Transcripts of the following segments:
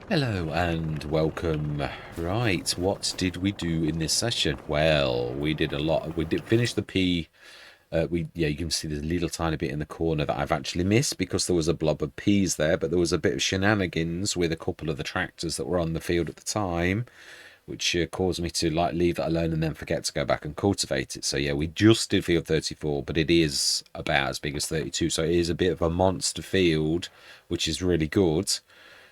Hello and welcome. Right, what did we do in this session? Well, we did a lot. We did finish the P. You can see there's a little tiny bit in the corner that I've actually missed because there was a blob of peas there, but there was a bit of shenanigans with a couple of the tractors that were on the field at the time, which caused me to leave that alone and then forget to go back and cultivate it. So yeah, we just did field 34, but it is about as big as 32, so it is a bit of a monster field, which is really good.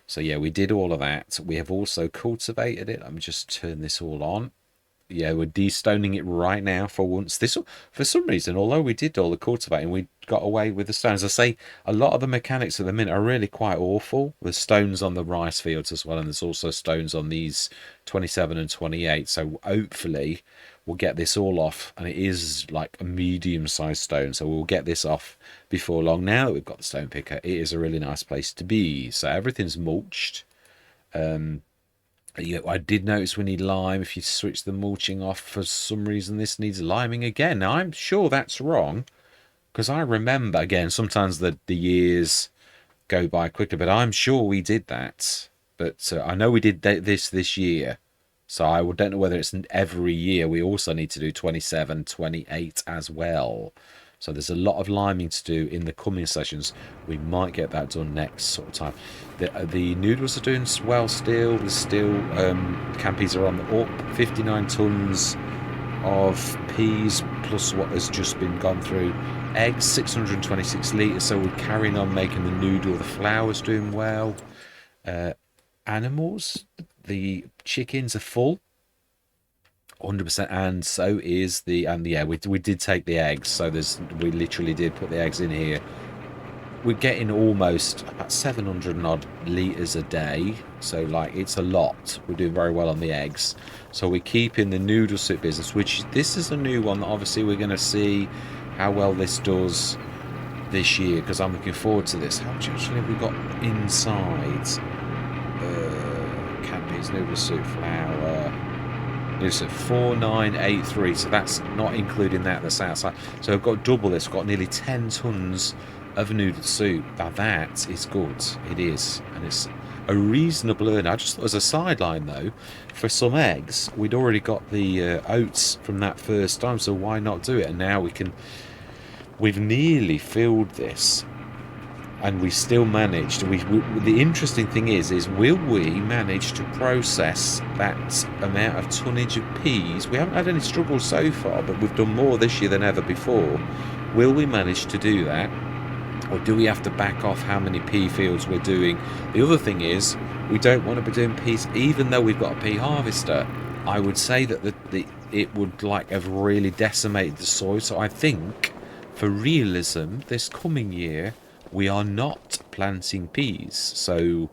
So yeah, we did all of that. We have also cultivated it. Let me just turn this all on. Yeah, we're destoning it right now for once. This, for some reason, although we did all the cultivating, we got away with the stones. I say a lot of the mechanics at the minute are really quite awful. There's stones on the rice fields as well, and there's also stones on these 27 and 28. So hopefully we'll get this all off, and it is like a medium-sized stone, so we'll get this off before long. Now that we've got the stone picker, it is a really nice place to be. So everything's mulched. Yeah, I did notice we need lime. If you switch the mulching off, for some reason this needs liming again. Now I'm sure that's wrong because I remember, again, sometimes the years go by quicker, but I'm sure we did that. But I know we did this year, so I don't know whether it's every year. We also need to do 27, 28 as well. So there's a lot of liming to do in the coming sessions. We might get that done next sort of time. The noodles are doing well still. There's still campies are on the up. 59 tons of peas plus what has just been gone through. Eggs 626 litres. So we're carrying on making the noodle. The flour's doing well. Animals, the chickens are full. 100%, and so is yeah, we did take the eggs, so we literally did put the eggs in here. We're getting almost about 700 and odd litres a day, so it's a lot. We're doing very well on the eggs, so we're keeping the noodle soup business, which this is a new one that obviously we're going to see how well this does this year, because I'm looking forward to this. How much actually have we got inside? Candies, noodle soup, flour. It's at 4983, so that's not including that's outside. So I've got double this. I've got nearly 10 tons of noodle soup. Now that is good. It is, and it's a reasonable earner. I just thought as a sideline though, for some eggs, we'd already got the oats from that first time, so why not do it? And now we've nearly filled this, and we still managed. The interesting thing is will we manage to process that amount of tonnage of peas? We haven't had any struggles so far, but we've done more this year than ever before. Will we manage to do that, or do we have to back off how many pea fields we're doing? The other thing is we don't want to be doing peas, even though we've got a pea harvester. I would say that it would have really decimated the soil. So I think for realism this coming year we are not planting peas. So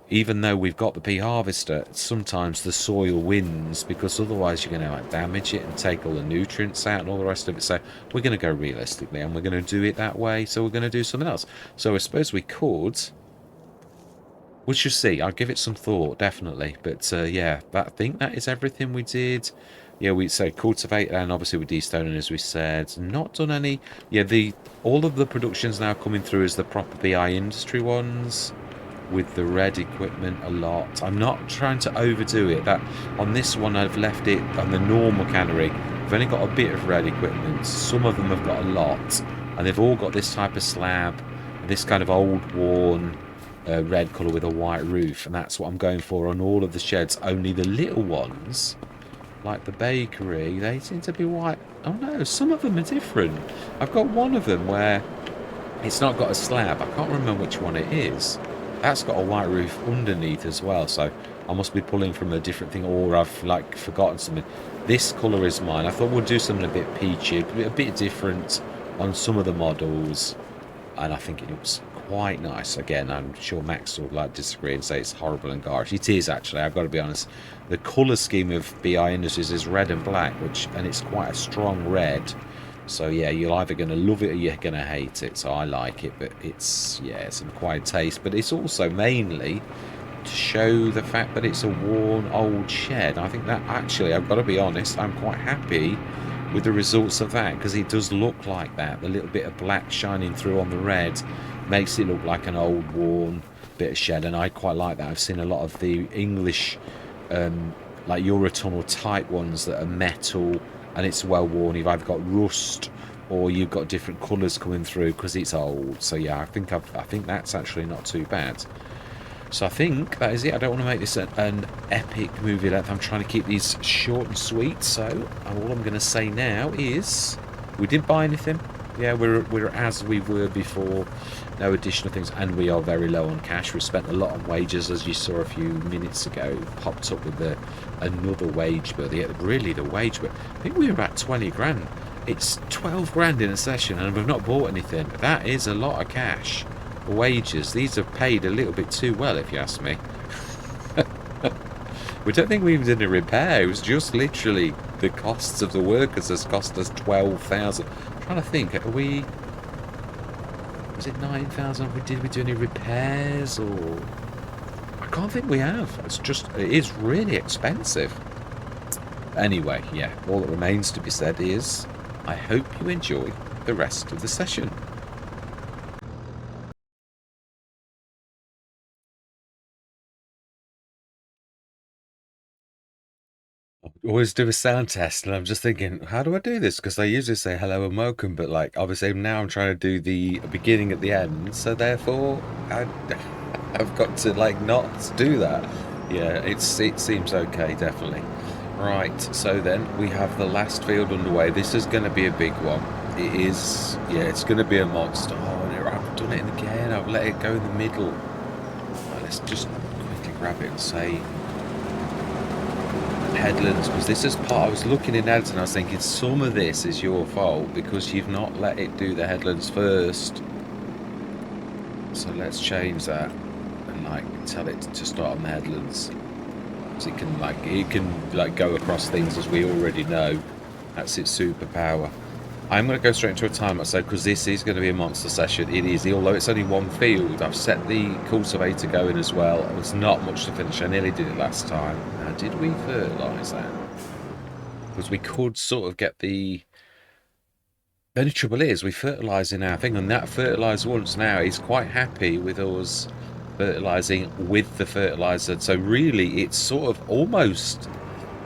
even though we've got the pea harvester, sometimes the soil wins, because otherwise you're going to damage it and take all the nutrients out and all the rest of it. So we're going to go realistically, and we're going to do it that way. So we're going to do something else. So I suppose we could. We should see. I'll give it some thought, definitely. But yeah, I think that is everything we did. Yeah, we say cultivate, and obviously with destoning, as we said, not done any. Yeah, all of the productions now coming through as the proper BI industry ones, with the red equipment a lot. I'm not trying to overdo it. That on this one I've left it on the normal cannery. I've only got a bit of red equipment. Some of them have got a lot, and they've all got this type of slab, this kind of old worn red colour with a white roof, and that's what I'm going for on all of the sheds. Only the little ones, like the bakery, they seem to be white. Oh no, some of them are different. I've got one of them where it's not got a slab. I can't remember which one it is. That's got a white roof underneath as well, so I must be pulling from a different thing, or I've forgotten something. This colour is mine. I thought we'll do something a bit peachy, a bit different on some of the models, and I think it looks quite nice. Again, I'm sure Max will disagree and say it's horrible and garish. It is actually, I've got to be honest. The colour scheme of BI Industries is red and black, and it's quite a strong red. So yeah, you're either going to love it or you're going to hate it. So I like it, but it's an acquired taste. But it's also mainly to show the fact that it's a worn old shed. I think that actually, I've got to be honest, I'm quite happy with the results of that, because it does look like that. The little bit of black shining through on the red makes it look like an old worn bit of shed, and I quite like that. I've seen a lot of the English, like Eurotunnel type ones that are metal and it's well worn. You've either got rust or you've got different colours coming through because it's old. So yeah, I think that's actually not too bad. So I think that is it. I don't want to make this an epic movie length. I'm trying to keep these short and sweet. So all I'm going to say now is we didn't buy anything. Yeah, we're as we were before. No additional things, and we are very low on cash. We spent a lot on wages, as you saw a few minutes ago. Popped up with another wage bill. Really, the wage bill. I think we were about 20 grand. It's 12 grand in a session, and we've not bought anything. That is a lot of cash. Wages. These are paid a little bit too well, if you ask me. We don't think we even did a repair. It was just literally the costs of the workers has cost us 12,000. I'm trying to think. Was it 9,000? Did we do any repairs or? I can't think we have. It is really expensive. Anyway, yeah. All that remains to be said is, I hope you enjoy the rest of the session. Always do a sound test, and I'm just thinking, how do I do this? Because I usually say hello and welcome, but like obviously now I'm trying to do the beginning at the end, so therefore I've got to like not do that. Yeah, it seems okay, definitely. Right, so then we have the last field underway. This is going to be a big one. It is, yeah, it's going to be a monster. Oh, and I've done it again. I've let it go in the middle. Right, let's just quickly grab it and say headlands, because this is part. I was looking in heads and I was thinking some of this is your fault because you've not let it do the headlands first. So let's change that and like tell it to start on the headlands, so it can go across things, as we already know. That's its superpower. I'm going to go straight into a time lapse because this is going to be a monster session. It is, although it's only one field. I've set the cultivator going as well. It's not much to finish. I nearly did it last time. Now, did we fertilise that? Because we could sort of get the... The only trouble is we fertilising our thing, and that fertilised once now. He's quite happy with us fertilising with the fertiliser. So really, it's sort of almost...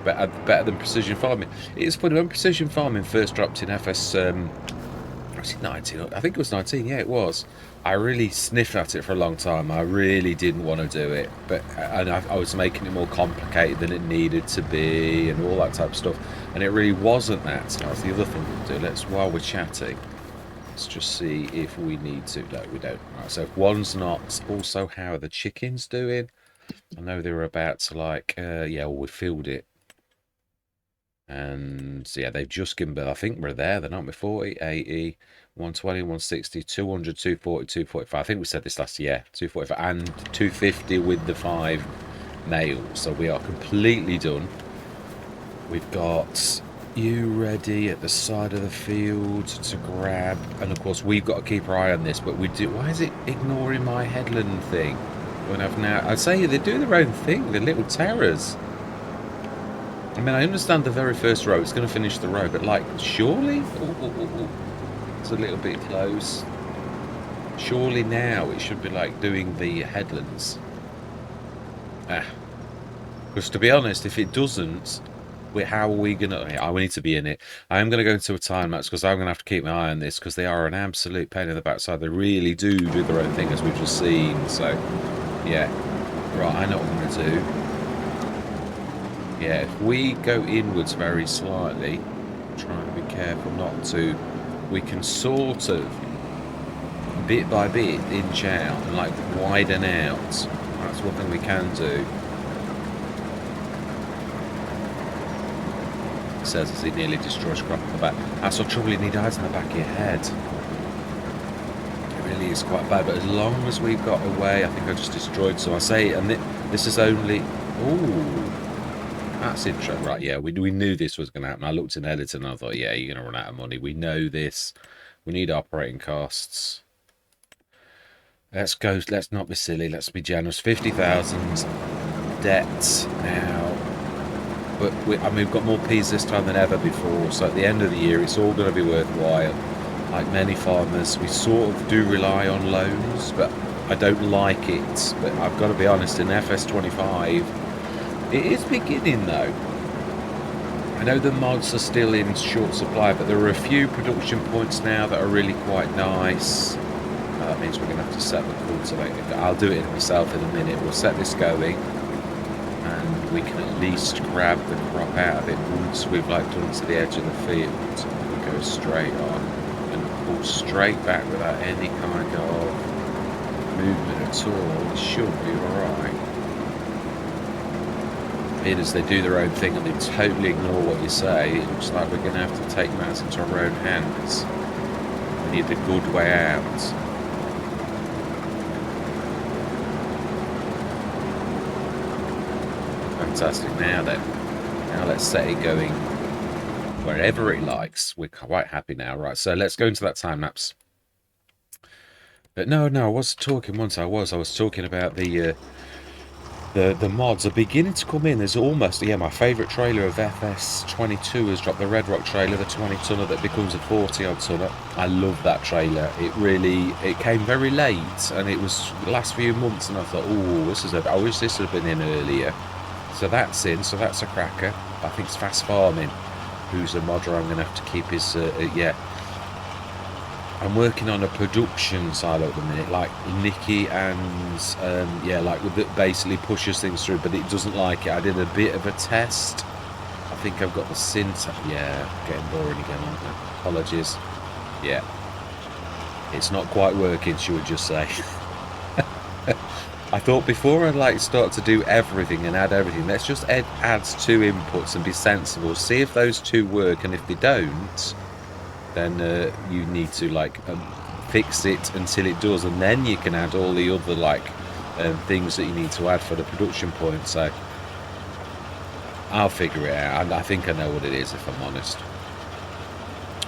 better than precision farming. It's funny, when precision farming first dropped in FS, was it 19? I think it was 19. Yeah, it was. I really sniffed at it for a long time. I really didn't want to do it, and I was making it more complicated than it needed to be, and all that type of stuff. And it really wasn't that. So that's the other thing we'll do. While we're chatting, let's just see if we need to. No, we don't. Right. So if one's not, also how are the chickens doing? I know they were about to yeah, well, we filled it. And so yeah, they've just given birth. I think we're there. They're not. 40, 80, 120, 160, 200, 240, 245. I think we said this last year. 245 and 250 with the 5 males. So we are completely done. We've got you ready at the side of the field to grab. And of course, we've got to keep our eye on this. But we do. Why is it ignoring my headland thing? When I've now... I'd say they're doing their own thing. The little terrors. I mean, I understand the very first row. It's going to finish the row, but like, surely? Ooh. It's a little bit close. Surely now it should be like doing the headlands. Because to be honest, if it doesn't, how are we going to... we need to be in it. I'm going to go into a time lapse because I'm going to have to keep my eye on this because they are an absolute pain in the backside. They really do their own thing, as we've just seen. So, yeah. Right, I know what I'm going to do. Yeah, if we go inwards very slightly, try to be careful not to, we can sort of, bit by bit, inch out and like widen out. That's one thing we can do. It says as it nearly destroys crop on the back. That's the trouble, you need eyes in the back of your head. It really is quite bad, but as long as we've got away, I think I just destroyed some. I say, and this is only, ooh. That's interesting. Right, yeah, we knew this was going to happen. I looked in editor and I thought, yeah, you're going to run out of money. We know this. We need operating costs. Let's go. Let's not be silly. Let's be generous. 50,000 debt now. But we've got more peas this time than ever before. So at the end of the year, it's all going to be worthwhile. Like many farmers, we sort of do rely on loans, but I don't like it, but I've got to be honest, in FS25, it is beginning though. I know the mods are still in short supply, but there are a few production points now that are really quite nice. That means we're going to have to set the cultivator. I'll do it myself in a minute. We'll set this going, and we can at least grab the crop out of it once we've like done to the edge of the field. We go straight on and pull straight back without any kind of movement at all. It should be alright. As they do their own thing and they totally ignore what you say, it looks like we're going to have to take matters into our own hands. We need a good way out. Fantastic. Now then, now let's set it going wherever it likes. We're quite happy now. Right, so let's go into that time lapse. But no, I was talking once. I was talking about the mods are beginning to come in. There's almost, yeah, my favourite trailer of FS22 has dropped, the Red Rock trailer, the 20-tonner that becomes a 40-odd tonner. I love that trailer. It came very late, and it was the last few months, and I thought, oh, I wish this had been in earlier. So that's in, so that's a cracker. I think it's Fast Farming, who's a modder. I'm going to have to keep his, yeah. I'm working on a production silo at the minute, like Nicky and, yeah, like that basically pushes things through, but it doesn't like it. I did a bit of a test. I think I've got the syntax. Yeah, getting boring again, aren't I? Apologies. Yeah. It's not quite working, should we just say. I thought before I start to do everything and add everything, let's just add 2 inputs and be sensible. See if those 2 work, and if they don't, then you need to fix it until it does, and then you can add all the other things that you need to add for the production point. So I'll figure it out. I think I know what it is, if I'm honest.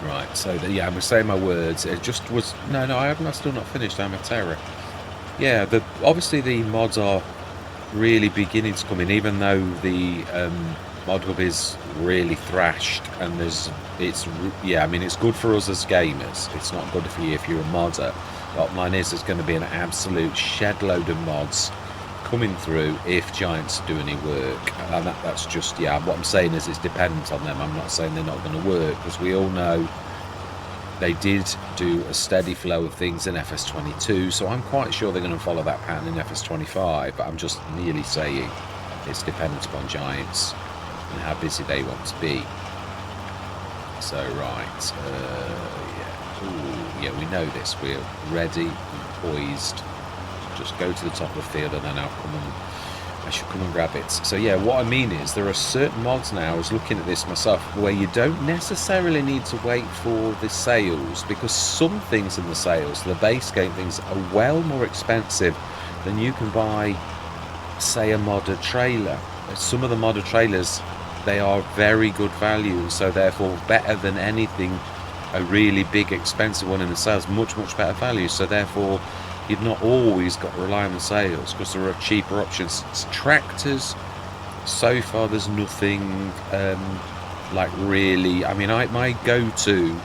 Right, so yeah, I'm saying my words. It just was no, I'm still not finished. I'm a terror. Yeah, obviously the mods are really beginning to come in, even though the mod hub is really thrashed, and yeah, I mean, it's good for us as gamers. It's not good for you if you're a modder. Bottom line is, there's going to be an absolute shed load of mods coming through if Giants do any work, and that's just, yeah, what I'm saying is it's dependent on them. I'm not saying they're not going to work, because we all know they did do a steady flow of things in FS22, so I'm quite sure they're going to follow that pattern in FS25, but I'm just merely saying it's dependent upon Giants and how busy they want to be. So right, yeah. Ooh, yeah, we know this. We're ready and poised. Just go to the top of the field, and then I should come and grab it. So yeah, what I mean is there are certain mods now, I was looking at this myself, where you don't necessarily need to wait for the sales, because some things in the sales, the base game things, are well more expensive than you can buy, say, a modded trailer. Some of the modded trailers, they are very good value, and so therefore better than anything, a really big expensive one in the sales, much better value. So therefore you've not always got to rely on the sales, because there are cheaper options. Tractors, so far there's nothing really. I mean, my go-to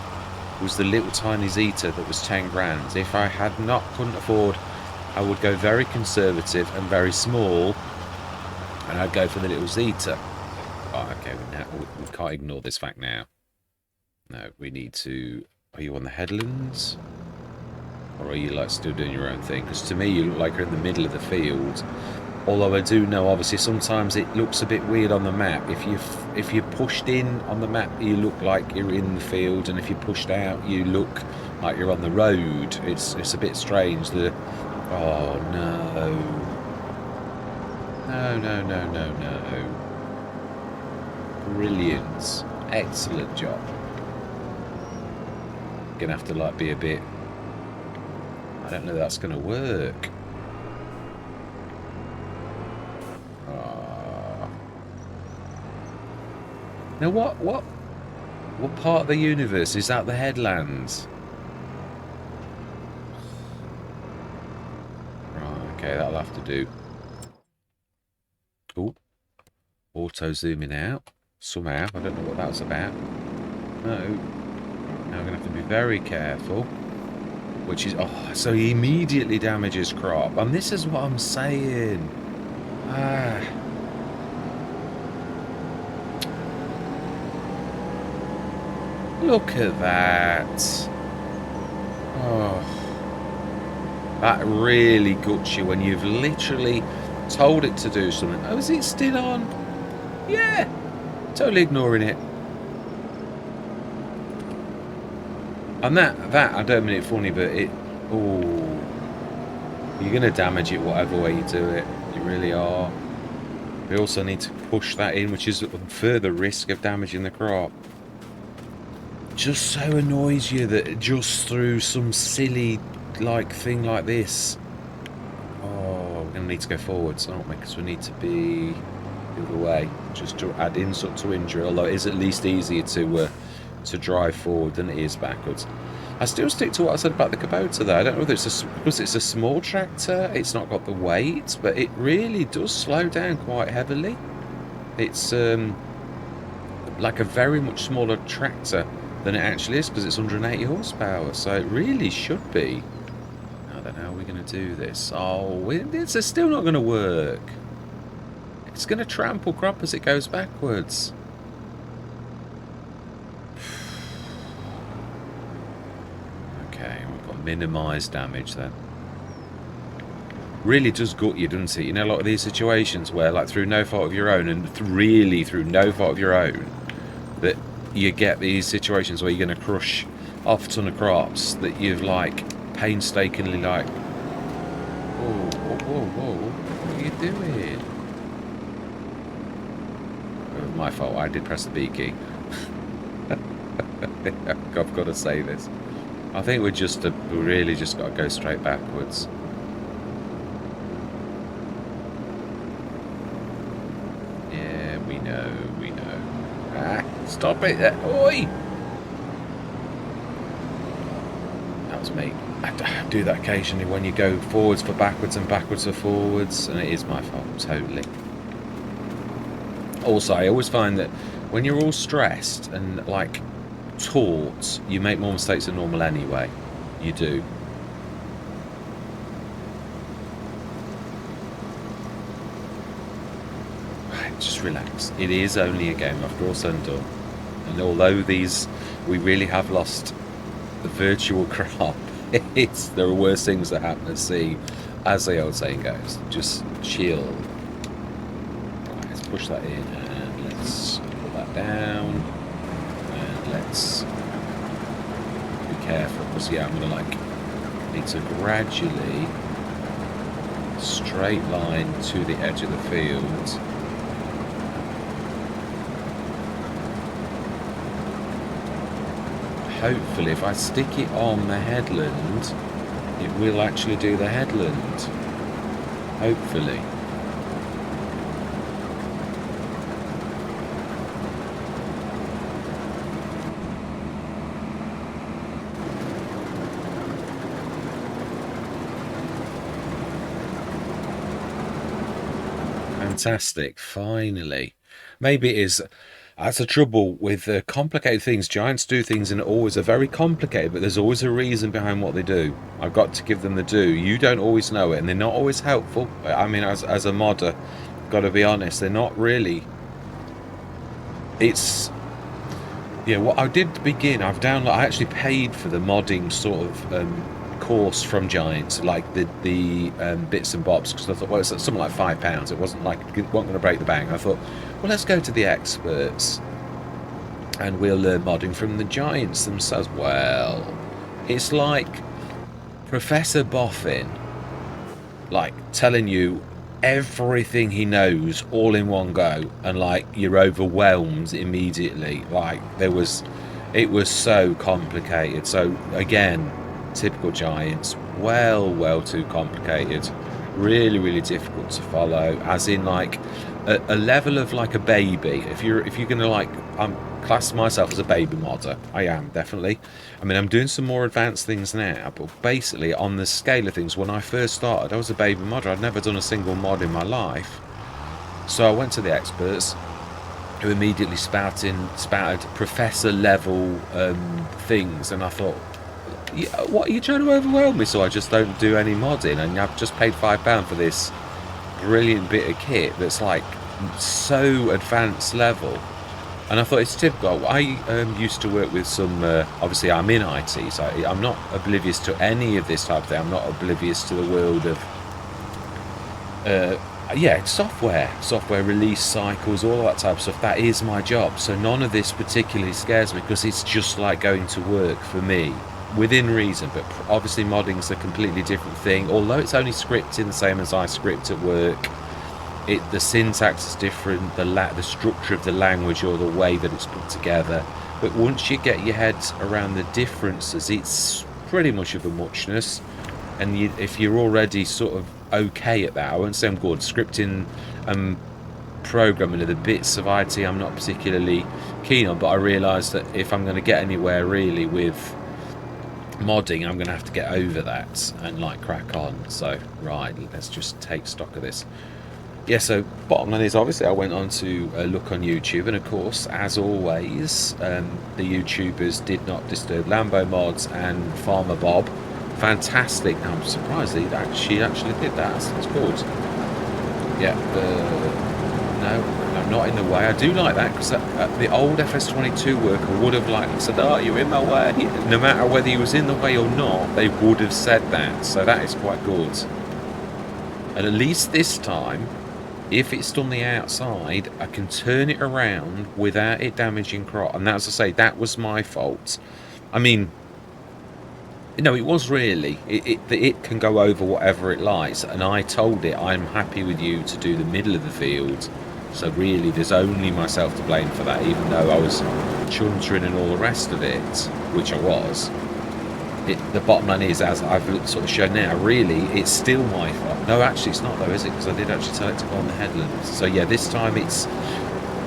was the little tiny Zeta that was 10 grand. If I couldn't afford, I would go very conservative and very small, and I'd go for the little Zeta. Oh, okay, we can't ignore this fact now. No, we need to... Are you on the headlands? Or are you still doing your own thing? Because to me you look like you're in the middle of the field. Although I do know, obviously, sometimes it looks a bit weird on the map. If you're pushed in on the map, you look like you're in the field, and if you're pushed out, you look like you're on the road. It's a bit strange. Oh no. No. Brilliant. Excellent job. Gonna have to be a bit... I don't know that's going to work. Now what part of the universe is that? The headlands? Right, okay, that'll have to do. Oh, auto zooming out somehow. I don't know what that was about. No. Now we're going to have to be very careful. which is, oh, so he immediately damages crop. And this is what I'm saying. Ah. Look at that. Oh. That really guts you when you've literally told it to do something. Oh, is it still on? Yeah. Totally ignoring it. And that I don't mean it funny, but it, oh, you're going to damage it whatever way you do it. You really are. We also need to push that in, which is a further risk of damaging the crop. Just so annoys you that just through some silly like thing like this. Oh, we're going to need to go forwards, aren't we? Because we need to be the other way, just to add insult to injury. Although it is at least easier to drive forward than it is backwards. I still stick to what I said about the Kubota though. I don't know whether it's because it's a small tractor, it's not got the weight, but it really does slow down quite heavily. It's like a very much smaller tractor than it actually is, because it's 180 horsepower, so it really should be. I don't know how we're going to do this. Oh, it's still not going to work. It's going to trample crop as it goes backwards. Okay, we've got minimised damage then. Really does gut you, doesn't it? You know, a lot of these situations where, like, through no fault of your own, and really through no fault of your own, that you get these situations where you're going to crush off a ton of crops that you've, like, painstakingly, like, whoa, whoa, whoa, whoa, what are you doing? It was my fault, I did press the B key. I've got to say this. I think we really just got to go straight backwards. Yeah, we know. Ah, stop it! Oi! That was me. I do that occasionally when you go forwards for backwards and backwards for forwards, and it is my fault, totally. Also, I always find that when you're all stressed and, like, taut, you make more mistakes than normal anyway. You do. Right, just relax. It is only a game after all said and done. And although we really have lost the virtual crop, there are worse things that happen at sea, as the old saying goes. Just chill. Right, let's push that in and let's put that down. Let's be careful, because yeah, I'm gonna need to gradually straight line to the edge of the field. Hopefully, if I stick it on the headland, it will actually do the headland. Hopefully. Fantastic, finally. Maybe it is. That's the trouble with complicated things. Giants do things and always are very complicated, but there's always a reason behind what they do. I've got to give them the due. You don't always know it, and they're not always helpful. I mean, as a modder, got to be honest, they're not really. It's yeah. What I did begin, I actually paid for the modding sort of course from Giants, like the bits and bobs, because I thought, well, it's something like £5. It wasn't going to break the bank. I thought, well, let's go to the experts and we'll learn modding from the Giants themselves. Well, it's like Professor Boffin, like, telling you everything he knows all in one go, and like you're overwhelmed immediately. Like it was so complicated. So again, typical Giants, well too complicated, really difficult to follow, as in like a level of like a baby. If you're gonna, like, I'm class myself as a baby modder. I am, definitely. I mean, I'm doing some more advanced things now, but basically on the scale of things, when I first started, I was a baby modder. I'd never done a single mod in my life, so I went to the experts, who immediately spouted professor level things, and I thought, What are you trying to overwhelm me so I just don't do any modding? And I've just paid £5 for this brilliant bit of kit that's like so advanced level. And I thought it's typical. I used to work with some, obviously I'm in IT, so I'm not oblivious to any of this type of thing. I'm not oblivious to the world of, software release cycles, all that type of stuff. That is my job. So none of this particularly scares me because it's just like going to work for me, within reason. But obviously modding's a completely different thing. Although it's only scripting the same as I script at work, the syntax is different, the structure of the language or the way that it's put together. But once you get your head around the differences, it's pretty much of a muchness. And if you're already sort of okay at that, I won't say I'm good. Scripting and programming are the bits of IT I'm not particularly keen on, but I realise that if I'm going to get anywhere really with modding, I'm going to have to get over that and like crack on. So right, let's just take stock of this. Yeah, so bottom line is, obviously I went on to look on YouTube, and of course, as always, the YouTubers did not disturb Lambo Mods and Farmer Bob. Fantastic. Now, I'm surprised that she actually did that. That's good. Yeah, no, I'm not in the way. I do like that because the old FS22 worker would have like said, "Oh, you're in my way." No matter whether he was in the way or not, they would have said that. So that is quite good. And at least this time, if it's done the outside, I can turn it around without it damaging crop. And as I say, that was my fault. I mean, no, it was really. It can go over whatever it likes. And I told it, I'm happy with you to do the middle of the field. So really, there's only myself to blame for that, even though I was chuntering and all the rest of it, which I was. The bottom line is, as I've sort of shown now, really, it's still my fault. No, actually, it's not though, is it? Because I did actually tell it to go on the headlands. So yeah, this time it's...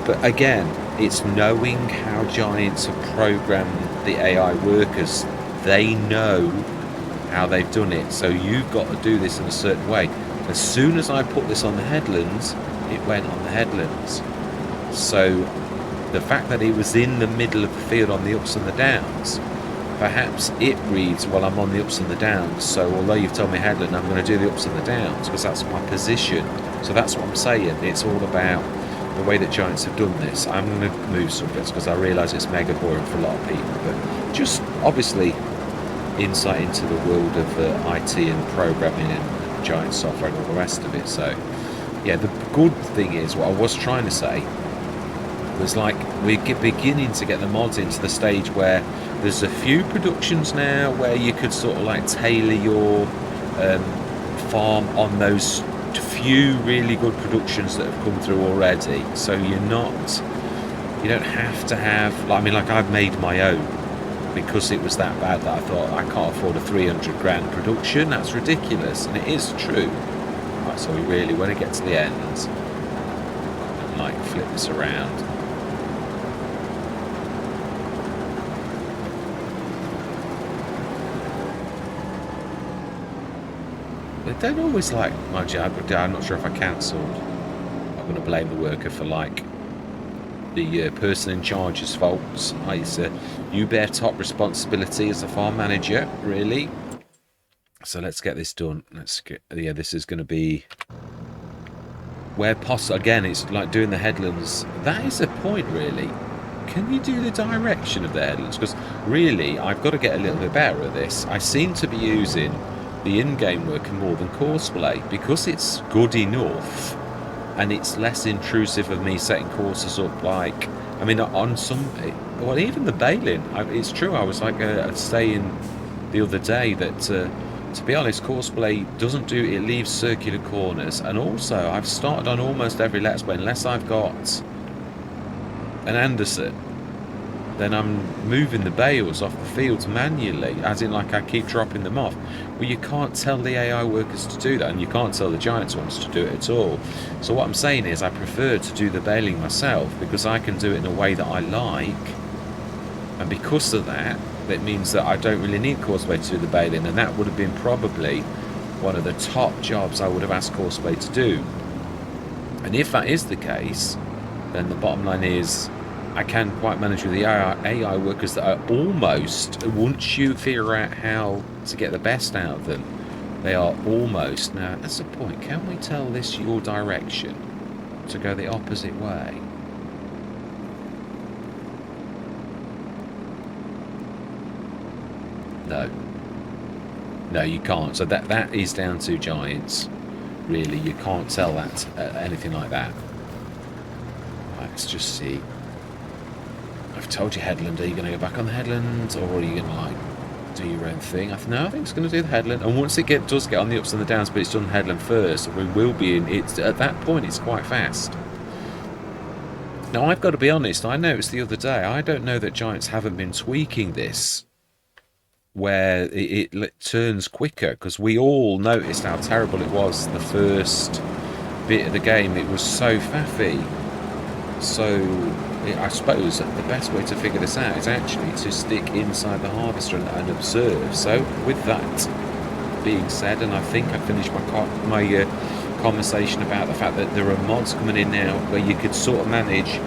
But again, it's knowing how Giants have programmed the AI workers. They know how they've done it. So you've got to do this in a certain way. As soon as I put this on the headlands, it went on the headlands. So the fact that it was in the middle of the field on the ups and the downs, perhaps it reads, well, I'm on the ups and the downs, so although you've told me headland, I'm going to do the ups and the downs because that's my position. So that's what I'm saying. It's all about the way that Giants have done this. I'm going to move subjects because I realise it's mega boring for a lot of people, but just obviously insight into the world of IT and programming and Giant software and all the rest of it. So yeah, the good thing is, what I was trying to say was, like, we're beginning to get the mods into the stage where there's a few productions now where you could sort of like tailor your farm on those few really good productions that have come through already. So you don't have to have, I mean, like, I've made my own because it was that bad that I thought I can't afford a 300 grand production. That's ridiculous, and it is true. Right, so we really want to get to the end and like flip this around. They don't always like my job, but I'm not sure if I cancelled. I'm going to blame the worker for like the person in charge's faults. It's you bear top responsibility as a farm manager, really. So let's get this done. Yeah, this is going to be where possible. Again, it's like doing the headlands. That is a point, really. Can you do the direction of the headlands? Because really, I've got to get a little bit better at this. I seem to be using the in-game worker more than courseplay because it's good enough and it's less intrusive of me setting courses up. Like, I mean, on some, well, even the baling, it's true. I was like saying the other day that to be honest, courseplay doesn't do, it leaves circular corners. And also, I've started on almost every let's play, unless I've got an Anderson, then I'm moving the bales off the fields manually, as in like I keep dropping them off. Well, you can't tell the AI workers to do that, and you can't tell the Giants ones to do it at all. So what I'm saying is I prefer to do the baling myself because I can do it in a way that I like, and because of that, that means that I don't really need Courseway to do the baling, and that would have been probably one of the top jobs I would have asked Courseway to do. And if that is the case, then the bottom line is I can quite manage with the AI workers that are almost, once you figure out how to get the best out of them, they are almost. Now, that's the point. Can we tell this your direction to go the opposite way? No. No, you can't. So that is down to giants. Really, you can't tell that anything like that. Right, let's just see. I've told you headland. Are you going to go back on the headland, or are you going to like do your own thing? No, I think it's going to do the headland. And once it does get on the ups and the downs, but it's done the headland first, we will be in. It's at that point. It's quite fast. Now I've got to be honest. I noticed the other day. I don't know that giants haven't been tweaking this, where it turns quicker, because we all noticed how terrible it was the first bit of the game. It was so faffy. So I suppose the best way to figure this out is actually to stick inside the harvester and observe. So with that being said, and I think I finished my conversation about the fact that there are mods coming in now where you could sort of manage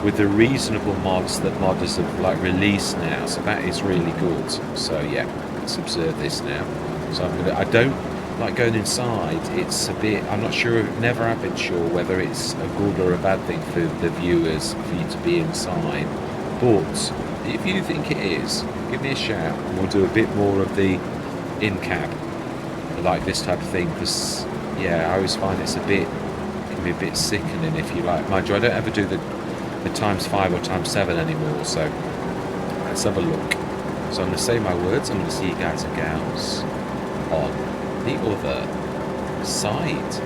with the reasonable mods that modders have like released now. So that is really good. So yeah, let's observe this now. So I don't like going inside. It's a bit, I'm not sure, never have been sure whether it's a good or a bad thing for the viewers for you to be inside. But if you think it is, give me a shout and we'll do a bit more of the in-cab, like this type of thing, because yeah, I always find it can be a bit sickening if you like. Mind you, I don't ever do the ×5 or ×7 anymore, so let's have a look. So I'm going to say my words. I'm going to see you guys and gals on the other side.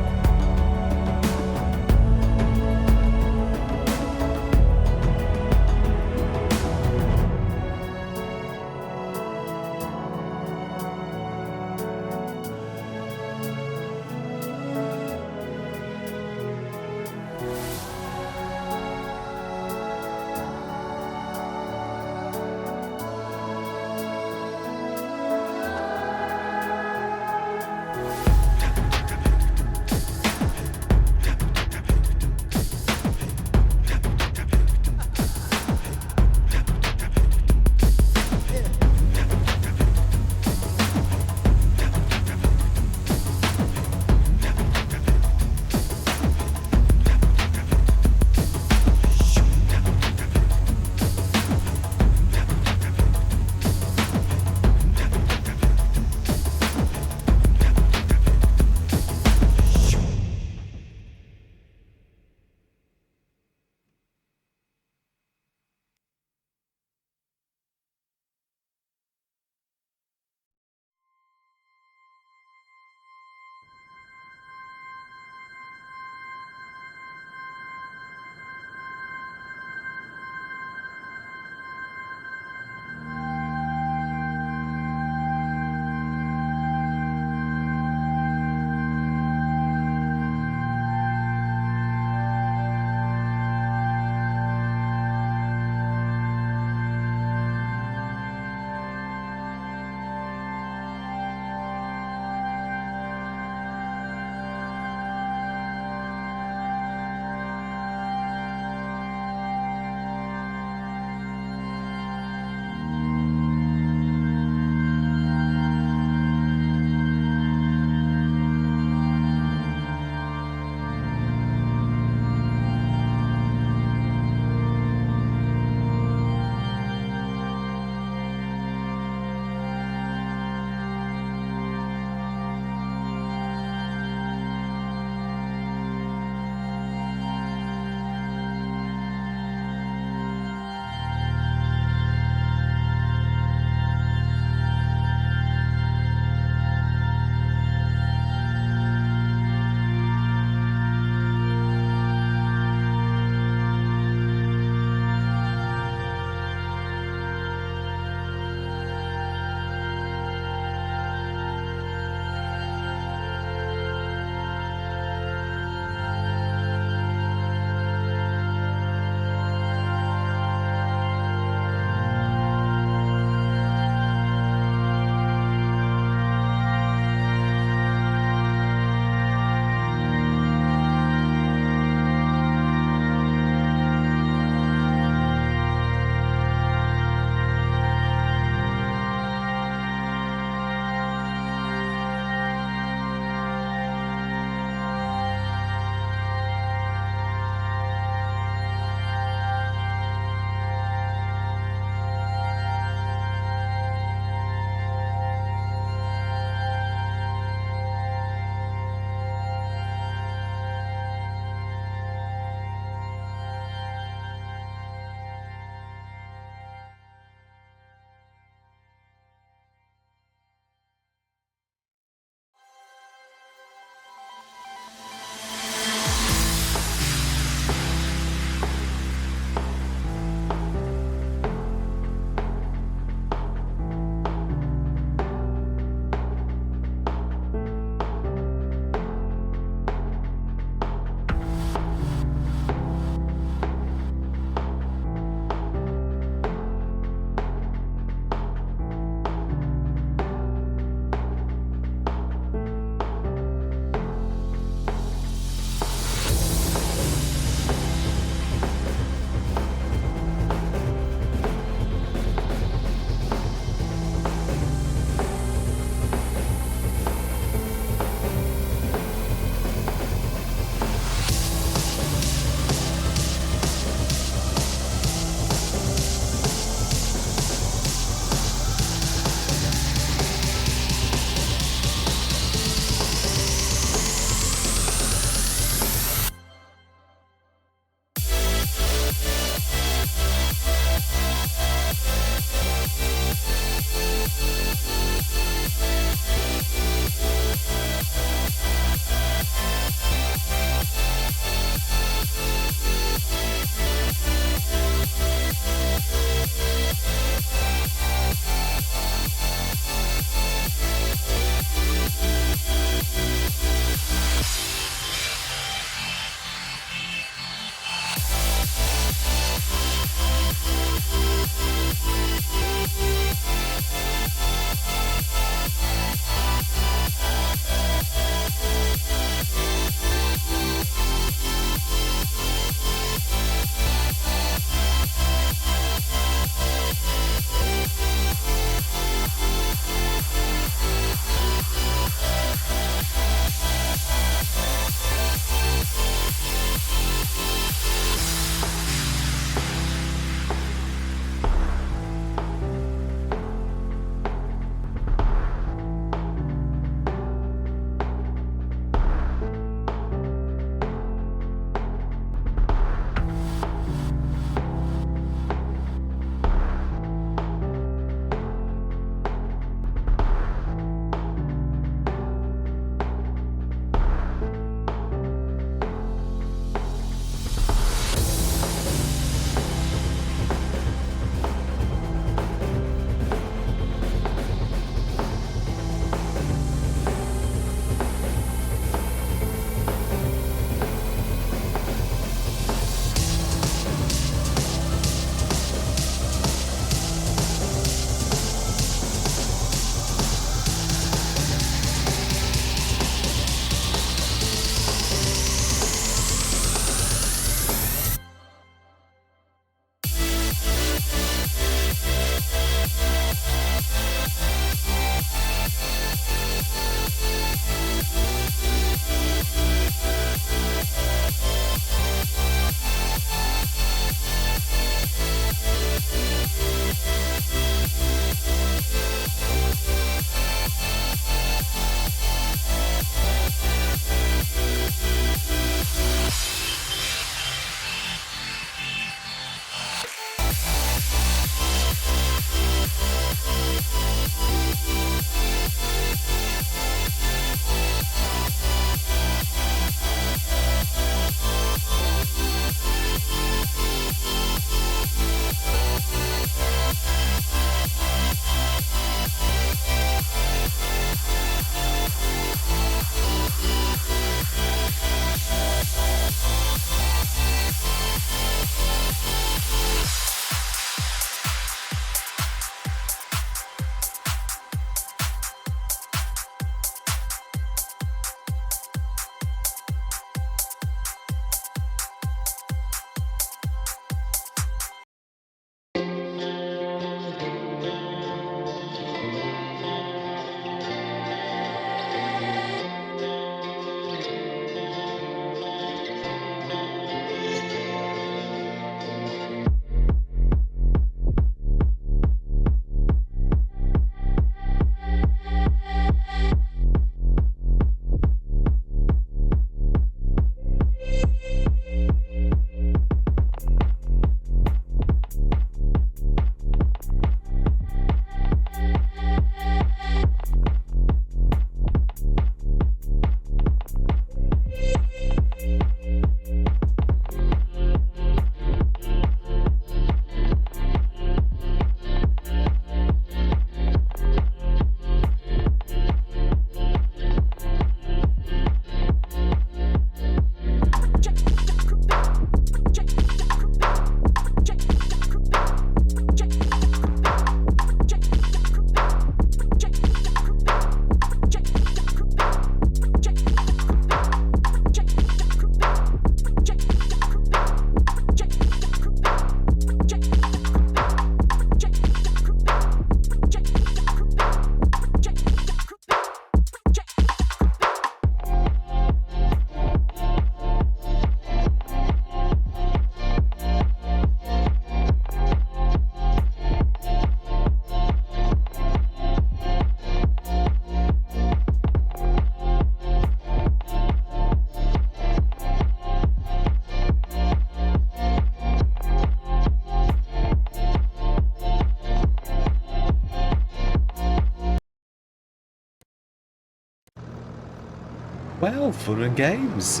Well, fun and games.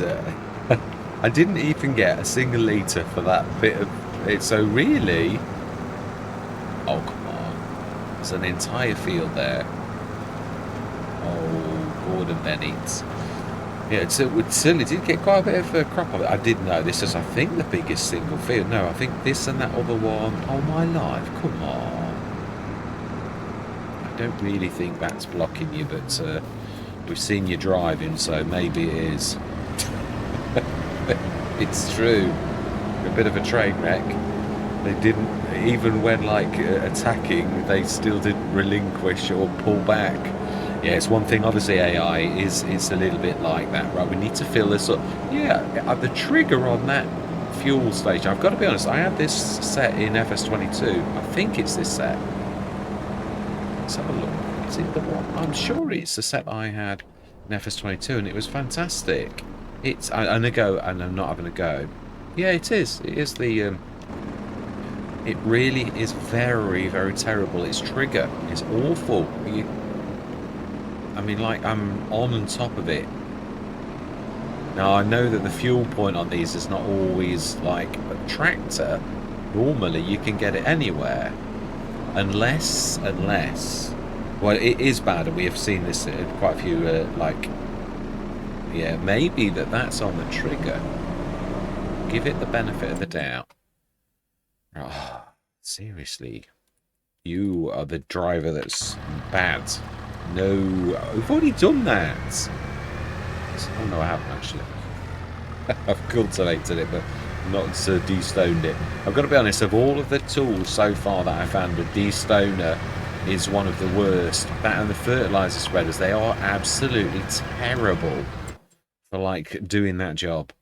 I didn't even get a single litre for that bit of it. So really, oh come on, there's an entire field there. Oh, Gordon Bennett. Yeah, it certainly did get quite a bit of a crop of it. I did know this is, I think, the biggest single field. No, I think this and that other one. Oh my life, come on. I don't really think that's blocking you, but we've seen you driving, so maybe it is. It's true. A bit of a train wreck. They didn't, even when like attacking, they still didn't relinquish or pull back. Yeah, it's one thing. Obviously, AI is it's a little bit like that, right? We need to fill this up. Yeah, the trigger on that fuel station. I've got to be honest. I had this set in FS22. I think it's this set. Let's have a look. Is it the one? I'm sure it's the set I had in FS22, and it was fantastic. It's I'm gonna go, and I'm not having a go. Yeah, it is. It is the. It really is very, very terrible. Its trigger is awful. I mean, like, I'm on top of it. Now, I know that the fuel point on these is not always like a tractor. Normally, you can get it anywhere. Unless... Well, it is bad, and we have seen this in quite a few, like... Yeah, maybe that's on the trigger. Give it the benefit of the doubt. Oh, seriously. You are the driver that's bad. No, we've already done that. Oh no, I haven't actually. I've cultivated it, but not de-stoned it. I've got to be honest, of all of the tools so far that I found, the de-stoner is one of the worst. That and the fertilizer spreaders, they are absolutely terrible for like doing that job.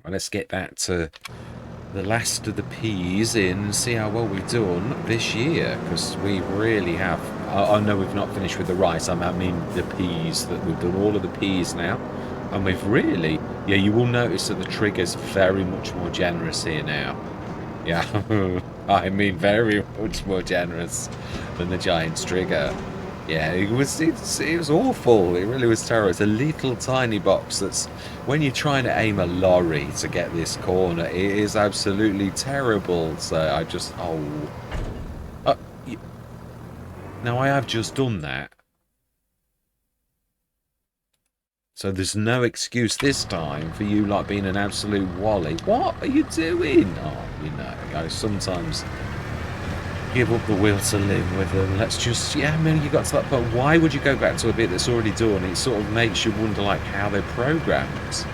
Well, let's get that to the last of the peas in and see how well we've done this year, because we really have. I know we've not finished with the rice. I mean the peas, that we've done all of the peas now, and we've really, yeah, you will notice that the trigger's very much more generous here now. Yeah, I mean very much more generous than the Giant's trigger. Yeah, it was awful. It really was terrible. It's a little tiny box that's, when you're trying to aim a lorry to get this corner, it is absolutely terrible. So I just, now I have just done that. So there's no excuse this time for you like being an absolute wally. What are you doing? Oh, you know, I sometimes give up the will to live with them. Let's just, yeah, I mean, you got to that, but why would you go back to a bit that's already done? It sort of makes you wonder like how they're programmed.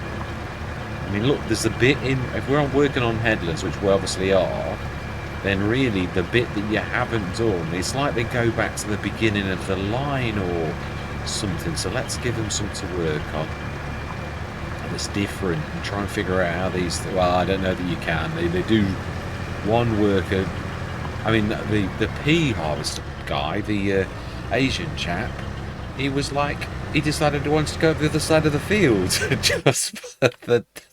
I mean, look, there's a bit in, if we're working on headlands, which we obviously are, then really the bit that you haven't done, it's like they go back to the beginning of the line or something. So let's give them something to work on that's different and try and figure out how these, well, I don't know that you can. They do one worker. I mean, the pea harvester guy, the Asian chap, he was like, he decided he wanted to go the other side of the field just for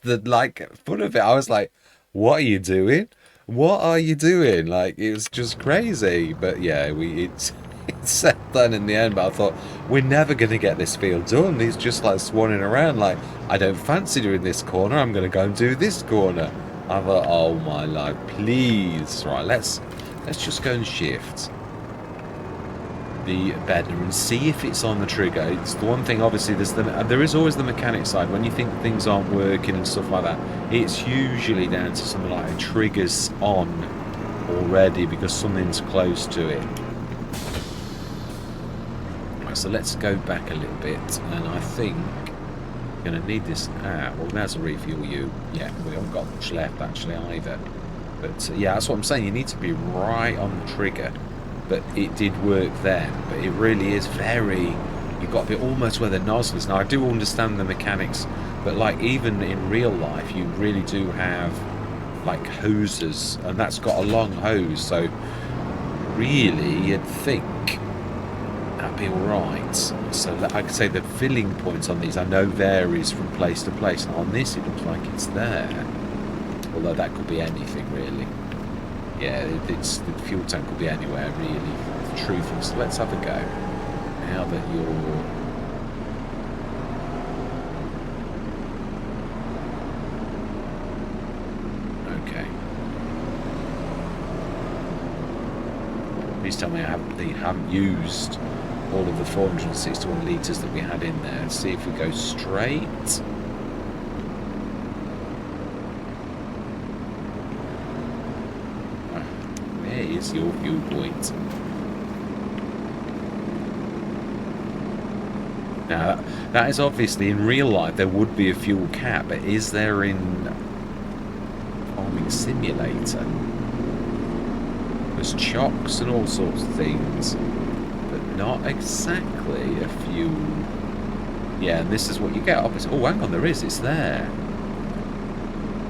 the like fun of it. I was like, what are you doing? What are you doing? Like, it was just crazy. But yeah, it's set done in the end. But I thought, we're never going to get this field done. He's just like swanning around like, I don't fancy doing this corner. I'm going to go and do this corner. I thought, oh my life, please. Right, let's just go and shift the bedder and see if it's on the trigger. It's the one thing, obviously, there is always the mechanic side. When you think things aren't working and stuff like that, it's usually down to something like a trigger's on already because something's close to it. Right, so let's go back a little bit, and I think we're going to need this. Well, there's a refuel you. Yeah, we haven't got much left actually either. But yeah, that's what I'm saying. You need to be right on the trigger. But it did work then. But it really is very... You've got to be almost where the nozzle is. Now, I do understand the mechanics. But, like, even in real life, you really do have, like, hoses. And that's got a long hose. So, really, you'd think that'd be alright. So, like I say, the filling points on these, I know, varies from place to place. And on this, it looks like it's there. Although that could be anything, really. Yeah, the fuel tank could be anywhere, really. Truthfully. So let's have a go. Now that you're... Please tell me that you haven't used all of the 461 litres that we had in there. Let's see if we go straight. Where is your fuel point? Now, that is obviously, in real life, there would be a fuel cap, but is there in Farming Simulator? There's chocks and all sorts of things, but not exactly a fuel. Yeah, and this is what you get. Obviously. Oh, hang on, there is. It's there.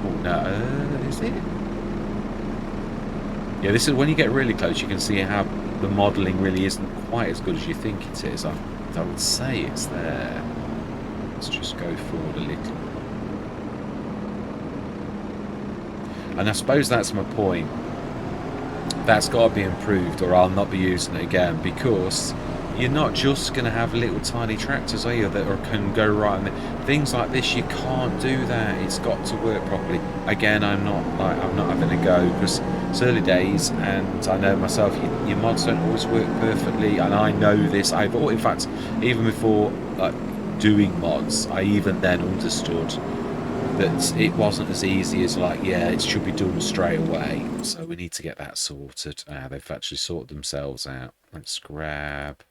Oh, no. Is it? Yeah, this is when you get really close, you can see how the modelling really isn't quite as good as you think it is. I would say it's there. Let's just go forward a little. And I suppose that's my point. That's got to be improved, or I'll not be using it again, because you're not just going to have little tiny tractors, are you, that can go right. And things like this, you can't do that. It's got to work properly. Again, I'm not having a go, because it's early days, and I know myself, your mods don't always work perfectly, and I know this. In fact, even before doing mods, I even then understood that it wasn't as easy as it should be done straight away. So we need to get that sorted. They've actually sorted themselves out. Let's grab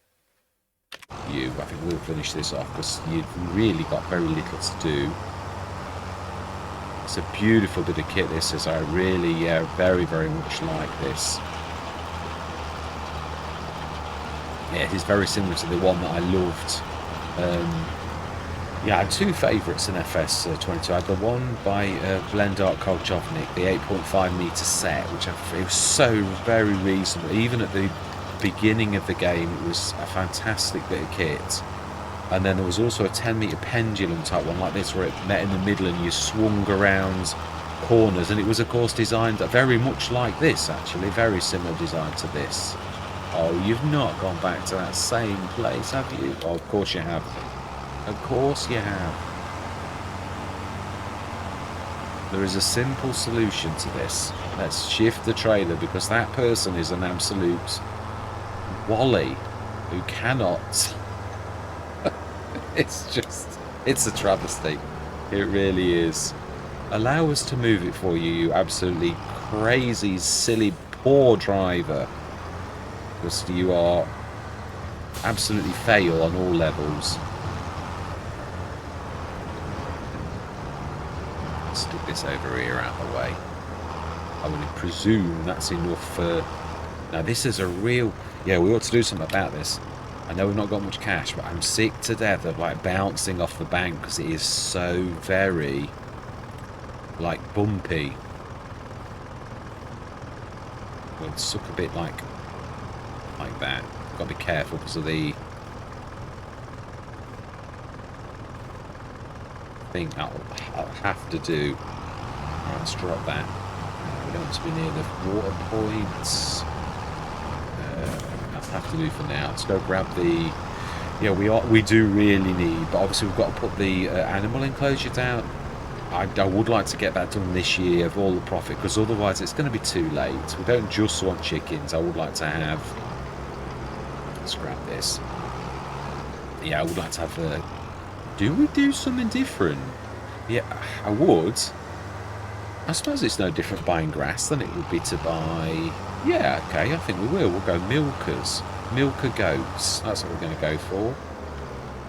you. I think we'll finish this off because you've really got very little to do. It's a beautiful bit of kit, this is. I really, very, very much like this. Yeah, it is very similar to the one that I loved. Yeah, I had two favourites in FS22. I had the one by Blendark Kolchovnik, the 8.5 metre set, which it was so very reasonable. Even at the beginning of the game, it was a fantastic bit of kit. And then there was also a 10 metre pendulum type one like this, where it met in the middle and you swung around corners. And it was, of course, designed very much like this, actually. Very similar design to this. Oh, you've not gone back to that same place, have you? Oh, of course you have. Of course you have. There is a simple solution to this. Let's shift the trailer, because that person is an absolute wally who cannot... it's a travesty. It really is. Allow us to move it for you, you absolutely crazy, silly, poor driver. Because you are absolutely fail on all levels. Stick this over here out of the way. I would presume that's enough for... Now this is a real... Yeah, we ought to do something about this. I know we've not got much cash, but I'm sick to death of bouncing off the bank, because it is so very bumpy. We'll suck a bit like that. Got to be careful because of the... thing I'll have to do. Right, let's drop that. We don't want to be near the water points. I'll have to do for now. Let's go grab the... Yeah, we do really need, but obviously we've got to put the animal enclosure down. I would like to get that done this year of all the profit, because otherwise it's going to be too late. We don't just want chickens. I would like to have... Let's grab this. Yeah, I would like to have a... Do we do something different? Yeah, I would. I suppose it's no different buying grass than it would be to buy... Yeah, okay, I think we will. We'll go milkers. Milker goats. That's what we're going to go for.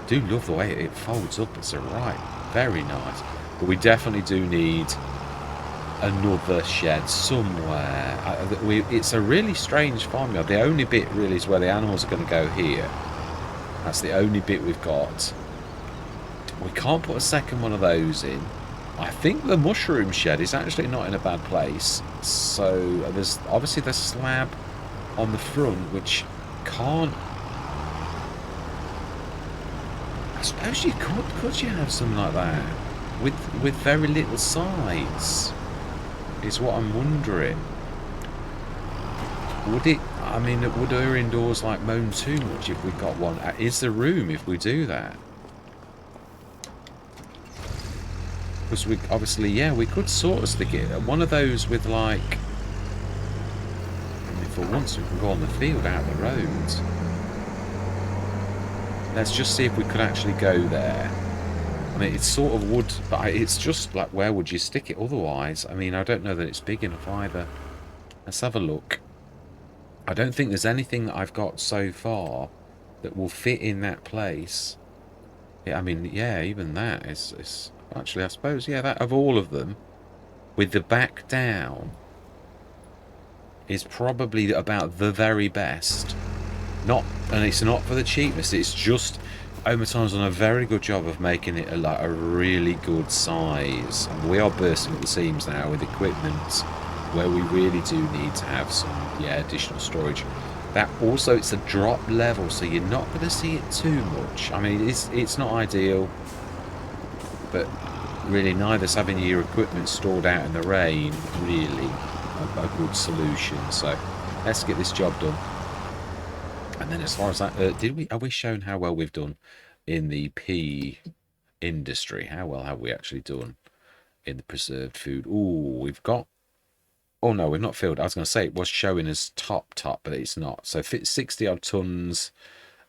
Do love the way it folds up. It's alright. Very nice. But we definitely do need another shed somewhere. It's a really strange farmyard. The only bit really is where the animals are going to go here. That's the only bit we've got. We can't put a second one of those in. I think the mushroom shed is actually not in a bad place. So there's obviously the slab on the front, which can't... I suppose you could you have something like that with very little sides, is what I'm wondering. Would it... I mean, would our indoors moan too much if we got one? Is there room if we do that? Because we obviously, yeah, we could sort of stick it. One of those with if for once we can go on the field out the roads. Let's just see if we could actually go there. I mean, it's sort of wood, but it's just like, where would you stick it otherwise? I mean, I don't know that it's big enough either. Let's have a look. I don't think there's anything that I've got so far that will fit in that place. Yeah, I mean, yeah, even that is actually, I suppose, yeah, that of all of them, with the back down, is probably about the very best. Not, and it's not for the cheapness. It's just Omatan's done a very good job of making it like a really good size. And we are bursting at the seams now with equipment where we really do need to have some, yeah, additional storage. That also, it's a drop level, so you're not going to see it too much. I mean, it's not ideal, but really neither's having your equipment stored out in the rain really a good solution. So let's get this job done. And then as far as that, are we shown how well we've done in the pea industry? How well have we actually done in the preserved food? Ooh, we've got, oh no, we've not filled. I was going to say it was showing as top, but it's not. So 60 odd tons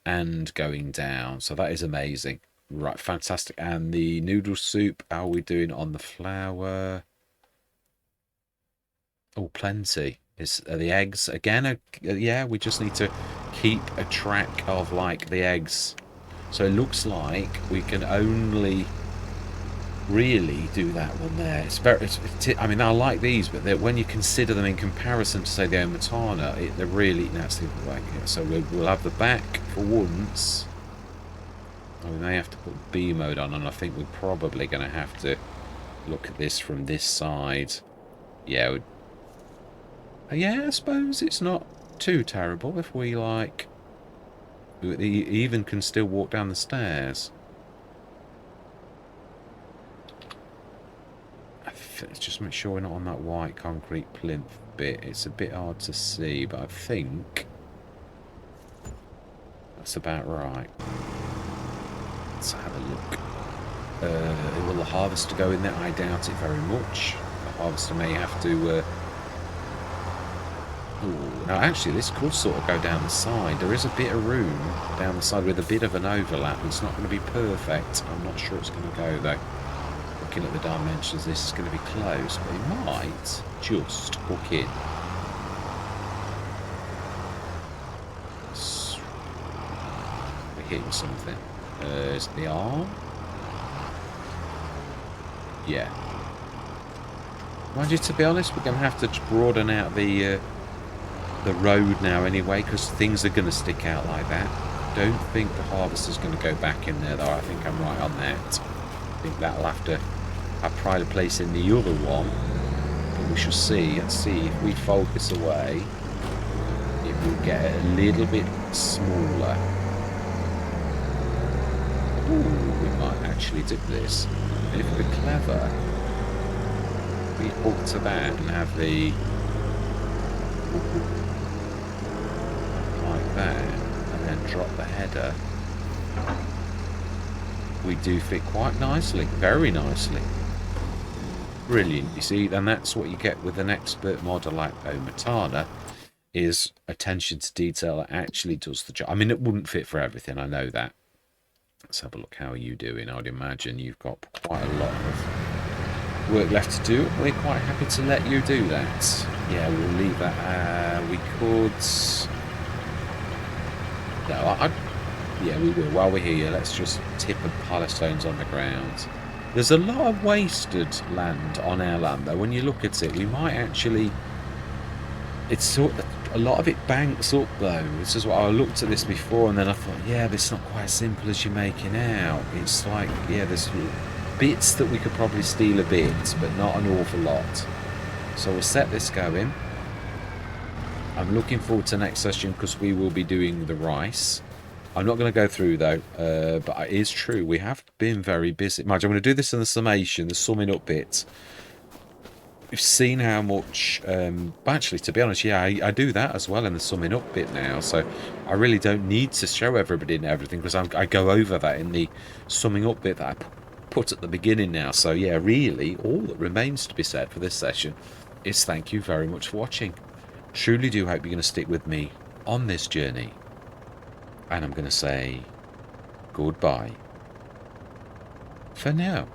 and going down. So that is amazing. Right, fantastic. And the noodle soup, how are we doing on the flour? Oh, plenty. Is the eggs again? Yeah, we just need to keep a track of like the eggs. So it looks like we can only really do that one there. It's very. I mean, I like these, but when you consider them in comparison to say the Omatana, they're really. That's the other way. So we'll have the back for once. We may have to put B mode on, and I think we're probably going to have to look at this from this side. Yeah. Yeah, I suppose it's not too terrible if we, like, we even can still walk down the stairs. Let's just make sure we're not on that white concrete plinth bit. It's a bit hard to see, but I think that's about right. Let's have a look. Will the harvester go in there? I doubt it very much. The harvester may have to... Ooh, now actually this could sort of go down the side. There is a bit of room down the side with a bit of an overlap. It's not going to be perfect. I'm not sure it's going to go though. Looking at the dimensions, this is going to be close, but it might just hook in. We're hitting something. Is it the arm? Yeah. Mind you, to be honest, we're going to have to broaden out the road now anyway, because things are going to stick out like that. Don't think the harvester's going to go back in there though. I think I'm right on that. I think that'll have to have pride of place in the other one, but we shall see. Let's see if we focus away, it will get a little bit smaller. Ooh, we might actually do this. And if we're clever, we hook to that and have the like that, and then drop the header. We do fit quite nicely, very nicely. Brilliant, you see, and that's what you get with an expert model like Omatana, is attention to detail that actually does the job. I mean, it wouldn't fit for everything, I know that. Let's have a look. How are you doing? I'd imagine you've got quite a lot of work left to do. We're quite happy to let you do that. Yeah, we'll leave that. We could... No, yeah, we will. While we're here, let's just tip a pile of stones on the ground. There's a lot of wasted land on our land, though. When you look at it, we might actually... It's sort of... A lot of it banks up, though. This is what I looked at this before, and then I thought, yeah, but it's not quite as simple as you're making out. It's like, yeah, there's bits that we could probably steal a bit, but not an awful lot. So we'll set this going. I'm looking forward to next session because we will be doing the rice. I'm not going to go through though, but it is true, we have been very busy. Mind you, I'm going to do this in the summation, the summing up bit. We've seen how much, but actually, to be honest, yeah, I do that as well in the summing up bit now, so I really don't need to show everybody and everything, because I go over that in the summing up bit that I put at the beginning now. So yeah, really, all that remains to be said for this session is thank you very much for watching. Truly do hope you're going to stick with me on this journey. And I'm going to say goodbye for now.